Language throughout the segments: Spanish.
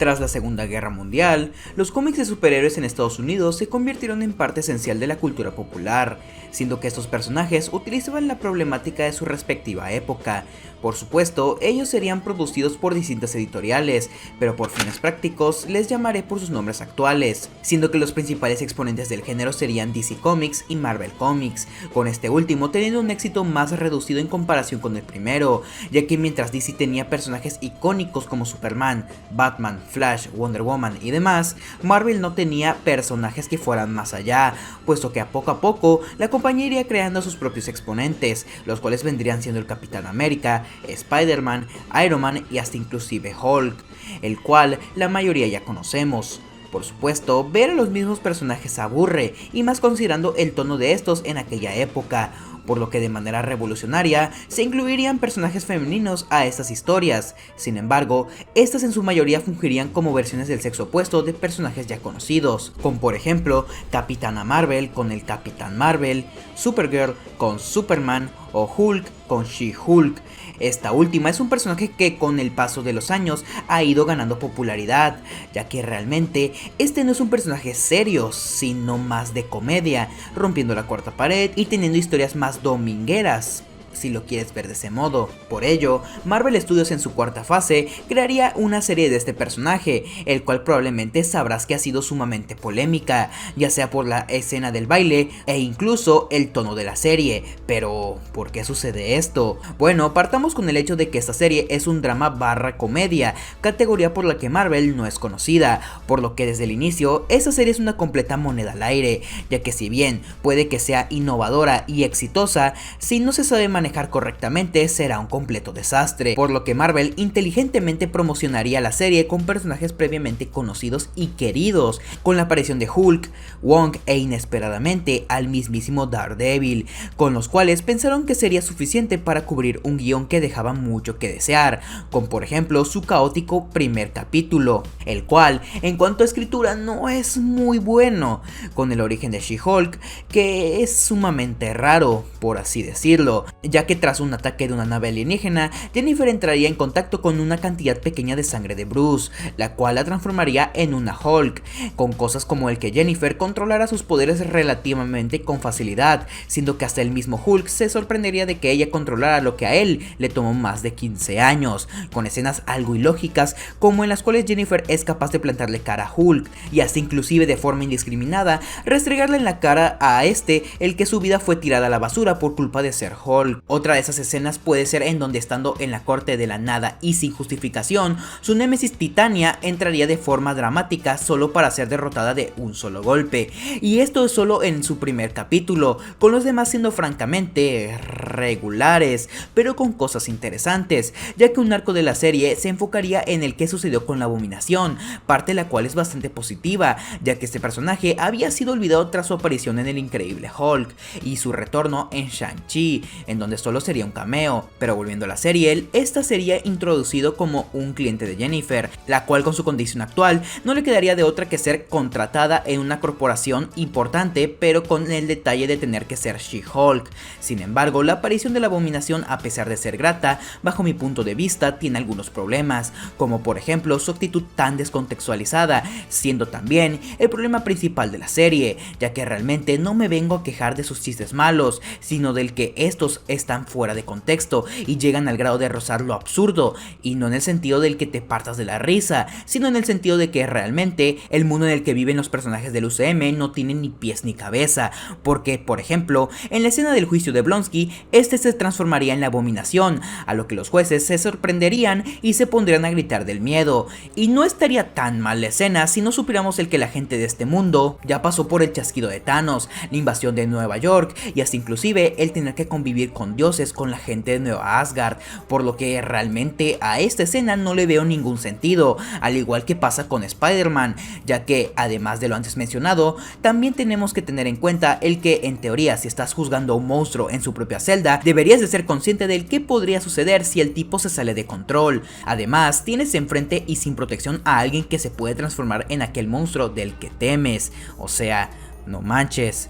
Tras la Segunda Guerra Mundial, los cómics de superhéroes en Estados Unidos se convirtieron en parte esencial de la cultura popular, siendo que estos personajes utilizaban la problemática de su respectiva época. Por supuesto, ellos serían producidos por distintas editoriales, pero por fines prácticos les llamaré por sus nombres actuales, siendo que los principales exponentes del género serían DC Comics y Marvel Comics, con este último teniendo un éxito más reducido en comparación con el primero, ya que mientras DC tenía personajes icónicos como Superman, Batman, Flash, Wonder Woman y demás, Marvel no tenía personajes que fueran más allá, puesto que a poco la compañía iría creando sus propios exponentes, los cuales vendrían siendo el Capitán América, Spider-Man, Iron Man y hasta inclusive Hulk, el cual la mayoría ya conocemos. Por supuesto, ver a los mismos personajes aburre, y más considerando el tono de estos en aquella época, por lo que de manera revolucionaria se incluirían personajes femeninos a estas historias. Sin embargo, estas en su mayoría fungirían como versiones del sexo opuesto de personajes ya conocidos, como por ejemplo Capitana Marvel con el Capitán Marvel, Supergirl con Superman o Hulk con She-Hulk. Esta última es un personaje que con el paso de los años ha ido ganando popularidad, ya que realmente este no es un personaje serio, sino más de comedia, rompiendo la cuarta pared y teniendo historias más domingueras, si lo quieres ver de ese modo. Por ello, Marvel Studios en su cuarta fase crearía una serie de este personaje, el cual probablemente sabrás que ha sido sumamente polémica, ya sea por la escena del baile e incluso el tono de la serie. Pero, ¿por qué sucede esto? Bueno, partamos con el hecho de que esta serie es un drama barra comedia, categoría por la que Marvel no es conocida, por lo que desde el inicio esta serie es una completa moneda al aire, ya que si bien puede que sea innovadora y exitosa, si no se sabe manejar correctamente será un completo desastre, por lo que Marvel inteligentemente promocionaría la serie con personajes previamente conocidos y queridos, con la aparición de Hulk, Wong e inesperadamente al mismísimo Daredevil, con los cuales pensaron que sería suficiente para cubrir un guión que dejaba mucho que desear, con por ejemplo su caótico primer capítulo, el cual en cuanto a escritura no es muy bueno, con el origen de She-Hulk que es sumamente raro, por así decirlo, ya que tras un ataque de una nave alienígena, Jennifer entraría en contacto con una cantidad pequeña de sangre de Bruce, la cual la transformaría en una Hulk, con cosas como el que Jennifer controlara sus poderes relativamente con facilidad, siendo que hasta el mismo Hulk se sorprendería de que ella controlara lo que a él le tomó más de 15 años, con escenas algo ilógicas como en las cuales Jennifer es capaz de plantarle cara a Hulk, y hasta inclusive de forma indiscriminada restregarle en la cara a este el que su vida fue tirada a la basura por culpa de ser Hulk. Otra de esas escenas puede ser en donde, estando en la corte de la nada y sin justificación, su némesis Titania entraría de forma dramática solo para ser derrotada de un solo golpe, y esto es solo en su primer capítulo, con los demás siendo francamente regulares, pero con cosas interesantes, ya que un arco de la serie se enfocaría en el que sucedió con la Abominación, parte de la cual es bastante positiva, ya que este personaje había sido olvidado tras su aparición en el Increíble Hulk y su retorno en Shang-Chi, en donde solo sería un cameo. Pero volviendo a la serie, esta sería introducido como un cliente de Jennifer, la cual con su condición actual no le quedaría de otra que ser contratada en una corporación importante, pero con el detalle de tener que ser She-Hulk. Sin embargo, la aparición de la Abominación, a pesar de ser grata, bajo mi punto de vista tiene algunos problemas, como por ejemplo su actitud tan descontextualizada, siendo también el problema principal de la serie, ya que realmente no me vengo a quejar de sus chistes malos, sino del que estos están fuera de contexto y llegan al grado de rozar lo absurdo, y no en el sentido del que te partas de la risa, sino en el sentido de que realmente el mundo en el que viven los personajes del UCM no tiene ni pies ni cabeza, porque por ejemplo en la escena del juicio de Blonsky, este se transformaría en la Abominación, a lo que los jueces se sorprenderían y se pondrían a gritar del miedo, y no estaría tan mal la escena si no supiéramos el que la gente de este mundo ya pasó por el chasquido de Thanos, la invasión de Nueva York y hasta inclusive el tener que convivir con dioses con la gente de Nueva Asgard, por lo que realmente a esta escena no le veo ningún sentido, al igual que pasa con Spider-Man, ya que además de lo antes mencionado, también tenemos que tener en cuenta el que en teoría si estás juzgando a un monstruo en su propia celda, deberías de ser consciente del que podría suceder si el tipo se sale de control. Además, tienes enfrente y sin protección a alguien que se puede transformar en aquel monstruo del que temes, o sea, no manches.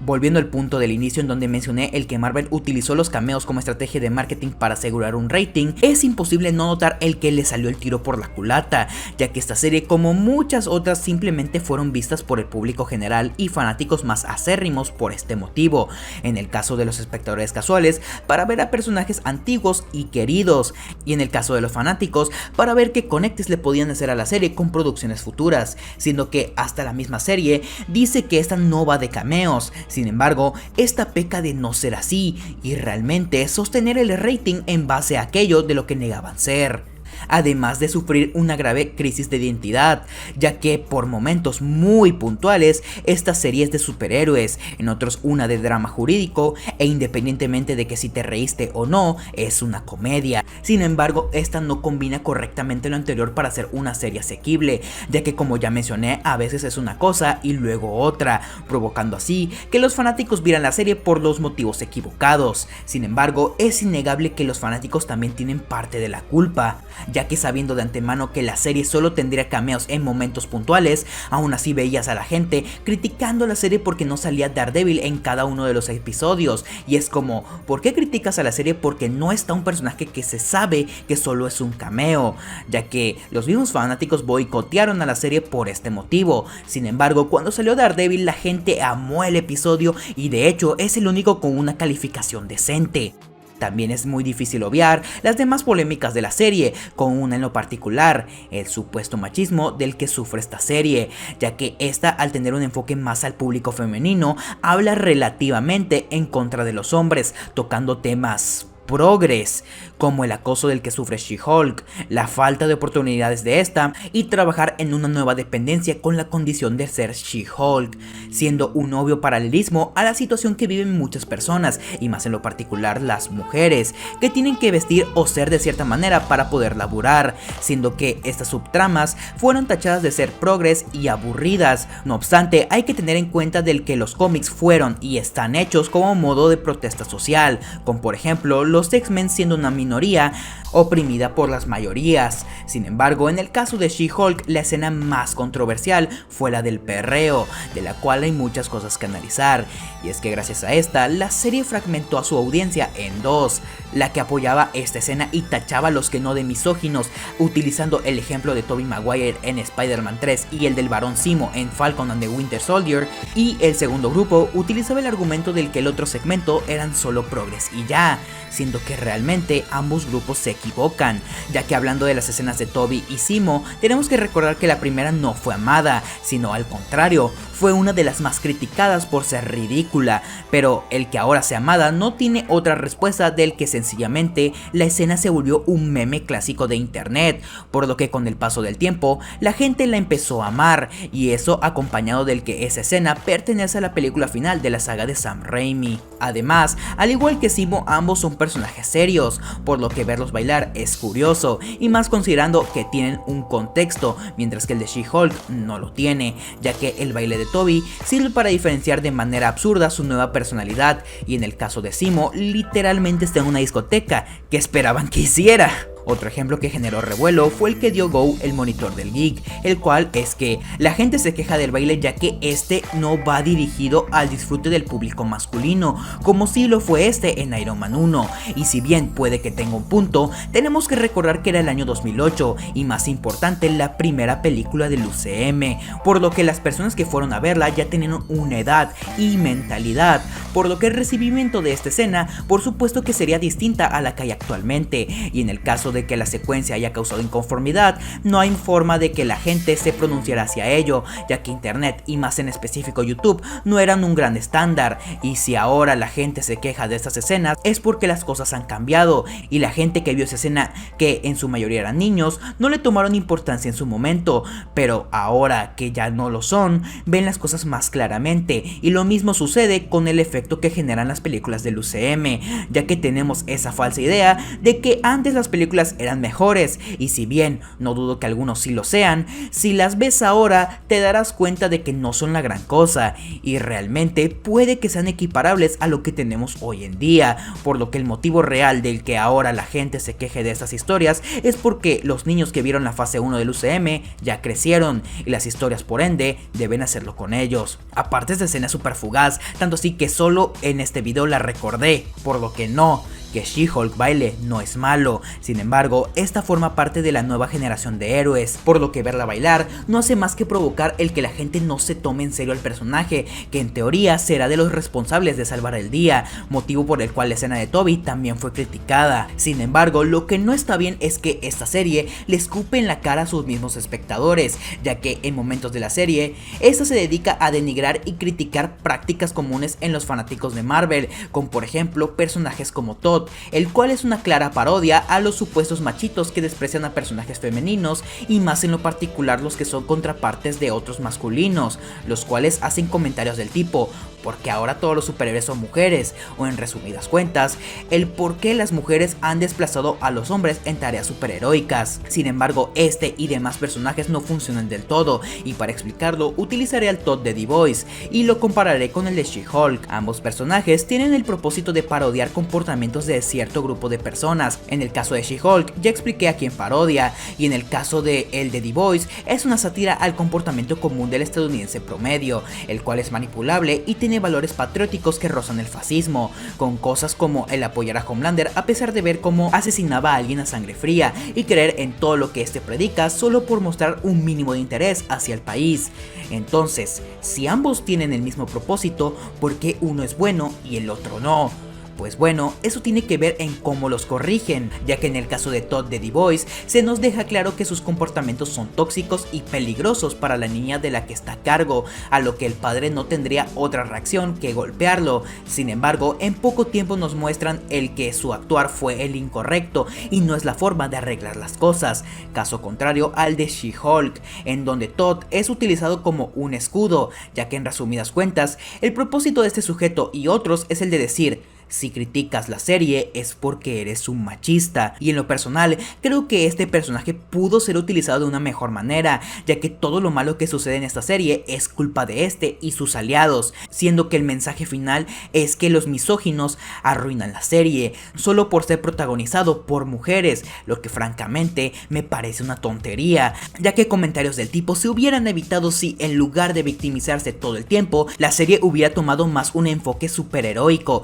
Volviendo al punto del inicio en donde mencioné el que Marvel utilizó los cameos como estrategia de marketing para asegurar un rating, es imposible no notar el que le salió el tiro por la culata, ya que esta serie, como muchas otras, simplemente fueron vistas por el público general y fanáticos más acérrimos por este motivo. En el caso de los espectadores casuales, para ver a personajes antiguos y queridos, y en el caso de los fanáticos, para ver qué conectes le podían hacer a la serie con producciones futuras, siendo que hasta la misma serie dice que esta no va de cameos. Sin embargo, esta peca de no ser así y realmente sostener el rating en base a aquello de lo que negaban ser. Además de sufrir una grave crisis de identidad, ya que por momentos muy puntuales esta serie es de superhéroes, en otros una de drama jurídico, e independientemente de que si te reíste o no, es una comedia. Sin embargo, esta no combina correctamente lo anterior para ser una serie asequible, ya que como ya mencioné, a veces es una cosa y luego otra, provocando así que los fanáticos vieran la serie por los motivos equivocados. Sin embargo, es innegable que los fanáticos también tienen parte de la culpa, ya que sabiendo de antemano que la serie solo tendría cameos en momentos puntuales, aún así veías a la gente criticando la serie porque no salía Daredevil en cada uno de los episodios, y es como, ¿por qué criticas a la serie porque no está un personaje que se sabe que solo es un cameo? Ya que los mismos fanáticos boicotearon a la serie por este motivo. Sin embargo, cuando salió Daredevil la gente amó el episodio y de hecho es el único con una calificación decente. También es muy difícil obviar las demás polémicas de la serie, con una en lo particular, el supuesto machismo del que sufre esta serie, ya que esta, al tener un enfoque más al público femenino, habla relativamente en contra de los hombres, tocando temas progres, como el acoso del que sufre She-Hulk, la falta de oportunidades de esta y trabajar en una nueva dependencia con la condición de ser She-Hulk, siendo un obvio paralelismo a la situación que viven muchas personas y más en lo particular las mujeres, que tienen que vestir o ser de cierta manera para poder laburar, siendo que estas subtramas fueron tachadas de ser progres y aburridas. No obstante, hay que tener en cuenta del que los cómics fueron y están hechos como modo de protesta social, con por ejemplo los X-Men siendo una minoría oprimida por las mayorías. Sin embargo, en el caso de She-Hulk, la escena más controversial fue la del perreo, de la cual hay muchas cosas que analizar, y es que gracias a esta, la serie fragmentó a su audiencia en dos, la que apoyaba esta escena y tachaba a los que no de misóginos, utilizando el ejemplo de Tobey Maguire en Spider-Man 3 y el del Barón Zemo en Falcon and the Winter Soldier, y el segundo grupo utilizaba el argumento del que el otro segmento eran solo progres y ya, siendo que realmente ambos grupos se equivocan, ya que hablando de las escenas de Tobey y Zemo, tenemos que recordar que la primera no fue amada, sino al contrario, fue una de las más criticadas por ser ridícula, pero el que ahora sea amada no tiene otra respuesta del que sencillamente la escena se volvió un meme clásico de internet, por lo que con el paso del tiempo la gente la empezó a amar, y eso acompañado del que esa escena pertenece a la película final de la saga de Sam Raimi. Además, al igual que Zemo, ambos son personajes serios, por lo que verlos bailar es curioso, y más considerando que tienen un contexto, mientras que el de She-Hulk no lo tiene, ya que el baile de Tobey sirve para diferenciar de manera absurda su nueva personalidad, y en el caso de Zemo literalmente está en una discoteca. ¿Qué esperaban que hiciera? Otro ejemplo que generó revuelo fue el que dio Go, el monitor del geek, el cual es que la gente se queja del baile ya que este no va dirigido al disfrute del público masculino, como si lo fue este en Iron Man 1, y si bien puede que tenga un punto, tenemos que recordar que era el año 2008, y más importante, la primera película del UCM, por lo que las personas que fueron a verla ya tenían una edad y mentalidad, por lo que el recibimiento de esta escena por supuesto que sería distinta a la que hay actualmente, y en el caso de que la secuencia haya causado inconformidad, no hay forma de que la gente se pronunciara hacia ello, ya que internet y más en específico YouTube no eran un gran estándar, y si ahora la gente se queja de estas escenas es porque las cosas han cambiado, y la gente que vio esa escena, que en su mayoría eran niños, no le tomaron importancia en su momento, pero ahora que ya no lo son, ven las cosas más claramente, y lo mismo sucede con el efecto que generan las películas del UCM, ya que tenemos esa falsa idea de que antes las películas películas eran mejores, y si bien no dudo que algunos sí lo sean, si las ves ahora te darás cuenta de que no son la gran cosa, y realmente puede que sean equiparables a lo que tenemos hoy en día, por lo que el motivo real del que ahora la gente se queje de estas historias es porque los niños que vieron la fase 1 del UCM ya crecieron, y las historias por ende deben hacerlo con ellos. Aparte, esta escena es súper fugaz, tanto así que solo en este video la recordé, por lo que no, que She-Hulk baile no es malo. Sin embargo, esta forma parte de la nueva generación de héroes, por lo que verla bailar no hace más que provocar el que la gente no se tome en serio al personaje, que en teoría será de los responsables de salvar el día, motivo por el cual la escena de Toby también fue criticada. Sin embargo, lo que no está bien es que esta serie le escupe en la cara a sus mismos espectadores, ya que en momentos de la serie, esta se dedica a denigrar y criticar prácticas comunes en los fanáticos de Marvel, como por ejemplo personajes como Todd, el cual es una clara parodia a los supuestos machitos que desprecian a personajes femeninos, y más en lo particular los que son contrapartes de otros masculinos, los cuales hacen comentarios del tipo: porque ahora todos los superhéroes son mujeres, o en resumidas cuentas, el por qué las mujeres han desplazado a los hombres en tareas superheroicas. Sin embargo, este y demás personajes no funcionan del todo, y para explicarlo utilizaré al Todd de The Boys y lo compararé con el de She-Hulk. Ambos personajes tienen el propósito de parodiar comportamientos de cierto grupo de personas. En el caso de She-Hulk ya expliqué a quién parodia, y en el caso de el de The Boys es una sátira al comportamiento común del estadounidense promedio, el cual es manipulable y tiene valores patrióticos que rozan el fascismo, con cosas como el apoyar a Homelander a pesar de ver cómo asesinaba a alguien a sangre fría, y creer en todo lo que este predica solo por mostrar un mínimo de interés hacia el país. Entonces, si ambos tienen el mismo propósito, ¿por qué uno es bueno y el otro no? Pues bueno, eso tiene que ver en cómo los corrigen, ya que en el caso de Todd de The Boys se nos deja claro que sus comportamientos son tóxicos y peligrosos para la niña de la que está a cargo, a lo que el padre no tendría otra reacción que golpearlo. Sin embargo, en poco tiempo nos muestran el que su actuar fue el incorrecto y no es la forma de arreglar las cosas, caso contrario al de She-Hulk, en donde Todd es utilizado como un escudo, ya que en resumidas cuentas, el propósito de este sujeto y otros es el de decir: si criticas la serie es porque eres un machista. Y en lo personal, creo que este personaje pudo ser utilizado de una mejor manera, ya que todo lo malo que sucede en esta serie es culpa de este y sus aliados, siendo que el mensaje final es que los misóginos arruinan la serie solo por ser protagonizado por mujeres, lo que francamente me parece una tontería, ya que comentarios del tipo se hubieran evitado si, en lugar de victimizarse todo el tiempo, la serie hubiera tomado más un enfoque superheroico,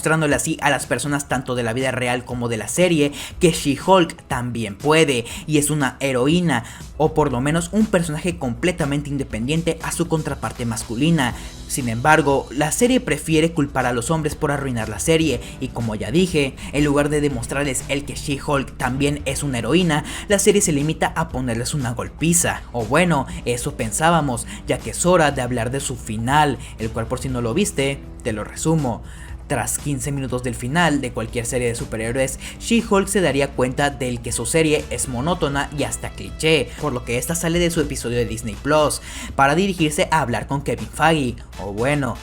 mostrándole así a las personas tanto de la vida real como de la serie que She-Hulk también puede y es una heroína, o por lo menos un personaje completamente independiente a su contraparte masculina. Sin embargo, la serie prefiere culpar a los hombres por arruinar la serie, y como ya dije, en lugar de demostrarles el que She-Hulk también es una heroína, la serie se limita a ponerles una golpiza, o bueno, eso pensábamos, ya que es hora de hablar de su final, el cual, por si no lo viste, te lo resumo. Tras 15 minutos del final de cualquier serie de superhéroes, She-Hulk se daría cuenta del que su serie es monótona y hasta cliché, por lo que esta sale de su episodio de Disney Plus para dirigirse a hablar con Kevin Feige, o bueno,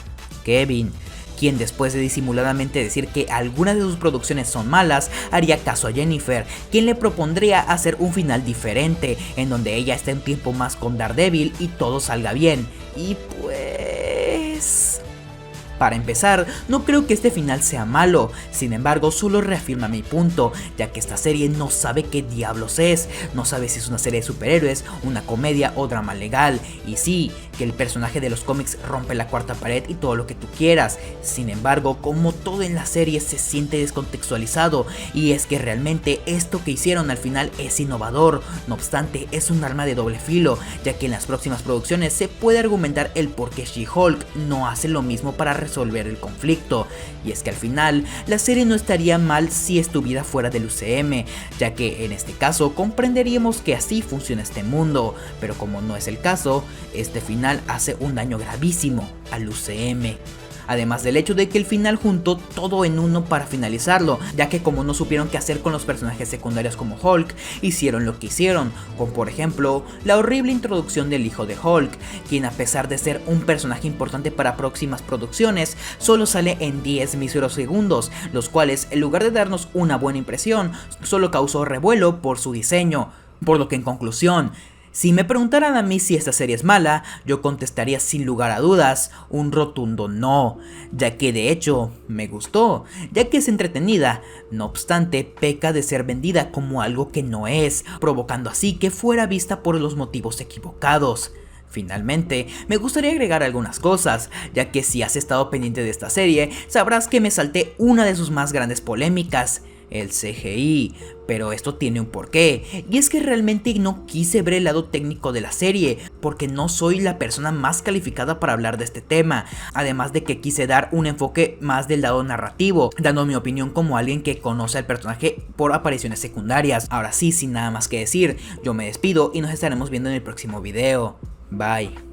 Kevin, quien después de disimuladamente decir que algunas de sus producciones son malas, haría caso a Jennifer, quien le propondría hacer un final diferente, en donde ella esté un tiempo más con Daredevil y todo salga bien. Y pues... para empezar, no creo que este final sea malo, sin embargo solo reafirma mi punto, ya que esta serie no sabe qué diablos es, no sabe si es una serie de superhéroes, una comedia o drama legal, y sí, que el personaje de los cómics rompe la cuarta pared y todo lo que tú quieras. Sin embargo, como todo en la serie se siente descontextualizado, y es que realmente esto que hicieron al final es innovador. No obstante, es un arma de doble filo, ya que en las próximas producciones se puede argumentar el por qué She-Hulk no hace lo mismo para resolver el conflicto, y es que al final la serie no estaría mal si estuviera fuera del UCM, ya que en este caso comprenderíamos que así funciona este mundo, pero como no es el caso, este final hace un daño gravísimo al UCM. además del hecho de que el final juntó todo en uno para finalizarlo, ya que como no supieron qué hacer con los personajes secundarios como Hulk, hicieron lo que hicieron, con por ejemplo la horrible introducción del hijo de Hulk, quien a pesar de ser un personaje importante para próximas producciones, solo sale en 10 míseros segundos, los cuales en lugar de darnos una buena impresión, solo causó revuelo por su diseño, por lo que en conclusión, si me preguntaran a mí si esta serie es mala, yo contestaría sin lugar a dudas un rotundo no, ya que de hecho me gustó, ya que es entretenida, no obstante peca de ser vendida como algo que no es, provocando así que fuera vista por los motivos equivocados. Finalmente, me gustaría agregar algunas cosas, ya que si has estado pendiente de esta serie, sabrás que me salté una de sus más grandes polémicas, el CGI, pero esto tiene un porqué, y es que realmente no quise ver el lado técnico de la serie, porque no soy la persona más calificada para hablar de este tema, además de que quise dar un enfoque más del lado narrativo, dando mi opinión como alguien que conoce al personaje por apariciones secundarias. Ahora sí, sin nada más que decir, yo me despido y nos estaremos viendo en el próximo video. Bye.